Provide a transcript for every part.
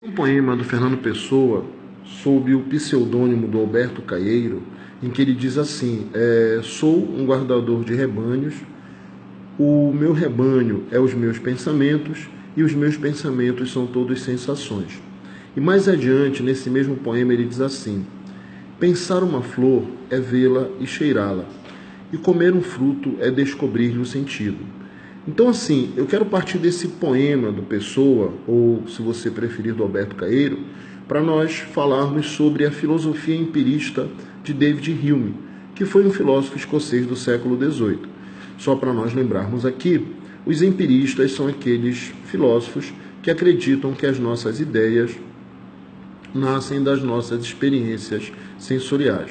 Um poema do Fernando Pessoa, sob o pseudônimo do Alberto Caeiro, em que ele diz assim: sou um guardador de rebanhos, o meu rebanho é os meus pensamentos, e os meus pensamentos são todos sensações. E mais adiante, nesse mesmo poema, ele diz assim: pensar uma flor é vê-la e cheirá-la, e comer um fruto é descobrir-lhe o sentido. Então, assim, eu quero partir desse poema do Pessoa, ou, se você preferir, do Alberto Caeiro, para nós falarmos sobre a filosofia empirista de David Hume, que foi um filósofo escocês do século XVIII. Só para nós lembrarmos aqui, os empiristas são aqueles filósofos que acreditam que as nossas ideias nascem das nossas experiências sensoriais.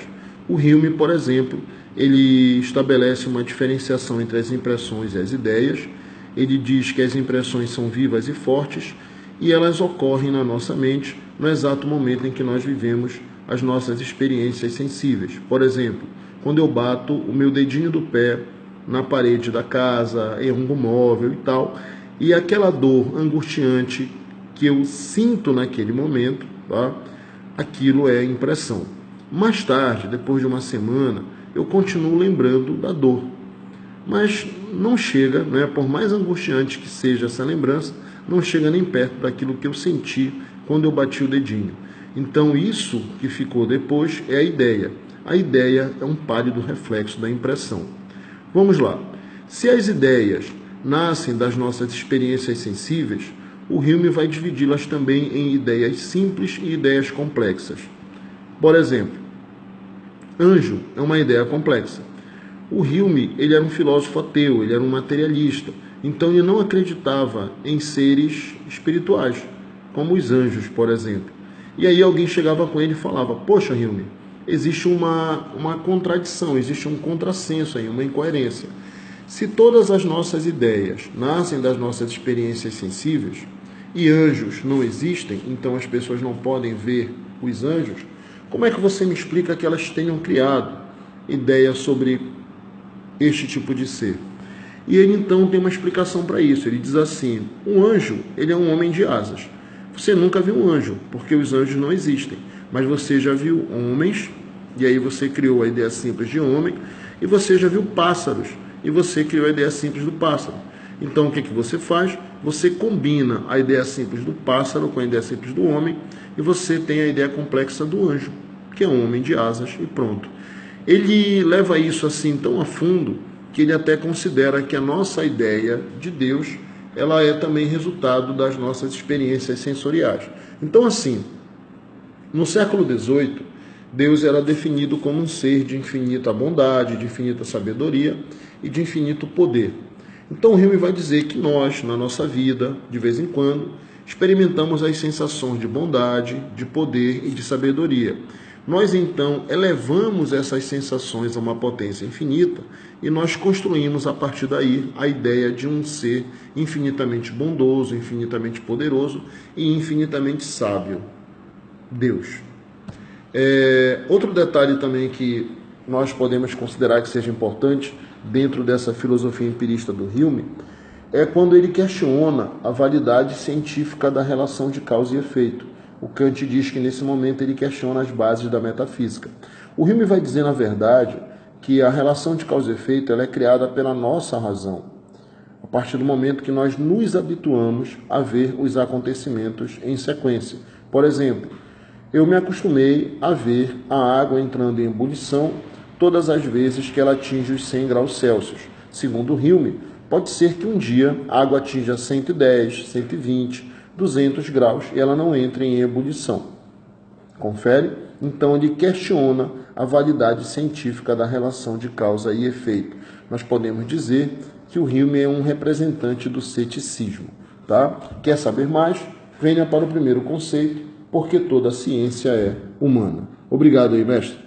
O Hume, por exemplo, ele estabelece uma diferenciação entre as impressões e as ideias. Ele diz que as impressões são vivas e fortes e elas ocorrem na nossa mente no exato momento em que nós vivemos as nossas experiências sensíveis. Por exemplo, quando eu bato o meu dedinho do pé na parede da casa, em algum móvel e tal, e aquela dor angustiante que eu sinto naquele momento, tá? Aquilo é impressão. Mais tarde, depois de uma semana, eu continuo lembrando da dor. Mas não chega, né, por mais angustiante que seja essa lembrança, não chega nem perto daquilo que eu senti quando eu bati o dedinho. Então isso que ficou depois é a ideia. A ideia é um pálido reflexo da impressão. Vamos lá. Se as ideias nascem das nossas experiências sensíveis, o Hume vai dividi-las também em ideias simples e ideias complexas. Por exemplo, anjo é uma ideia complexa. O Hume, ele era um filósofo ateu, ele era um materialista, então ele não acreditava em seres espirituais, como os anjos, por exemplo. E aí alguém chegava com ele e falava: poxa, Hume, existe uma contradição, existe um contrassenso aí, uma incoerência. Se todas as nossas ideias nascem das nossas experiências sensíveis e anjos não existem, então as pessoas não podem ver os anjos, como é que você me explica que elas tenham criado ideias sobre este tipo de ser? E ele então tem uma explicação para isso. Ele diz assim: um anjo, ele é um homem de asas. Você nunca viu um anjo, porque os anjos não existem, mas você já viu homens, e aí você criou a ideia simples de homem, e você já viu pássaros, e você criou a ideia simples do pássaro. Então o que você faz? Você combina a ideia simples do pássaro com a ideia simples do homem, e você tem a ideia complexa do anjo, que é um homem de asas, e pronto. Ele leva isso assim tão a fundo que ele até considera que a nossa ideia de Deus, ela é também resultado das nossas experiências sensoriais. Então, assim, no século XVIII, Deus era definido como um ser de infinita bondade, de infinita sabedoria e de infinito poder. Então, o Hume vai dizer que nós, na nossa vida, de vez em quando, experimentamos as sensações de bondade, de poder e de sabedoria. Nós, então, elevamos essas sensações a uma potência infinita e nós construímos, a partir daí, a ideia de um ser infinitamente bondoso, infinitamente poderoso e infinitamente sábio. Deus. Outro detalhe também que nós podemos considerar que seja importante dentro dessa filosofia empirista do Hume é quando ele questiona a validade científica da relação de causa e efeito. O Kant diz que nesse momento ele questiona as bases da metafísica. O Hume vai dizer, na verdade, que a relação de causa e efeito ela é criada pela nossa razão, a partir do momento que nós nos habituamos a ver os acontecimentos em sequência. Por exemplo, eu me acostumei a ver a água entrando em ebulição todas as vezes que ela atinge os 100 graus Celsius. Segundo Hume, pode ser que um dia a água atinja 110, 120, 200 graus e ela não entre em ebulição. Confere? Então ele questiona a validade científica da relação de causa e efeito. Nós podemos dizer que o Hume é um representante do ceticismo. Tá? Quer saber mais? Venha para o primeiro conceito, porque toda a ciência é humana. Obrigado aí, mestre.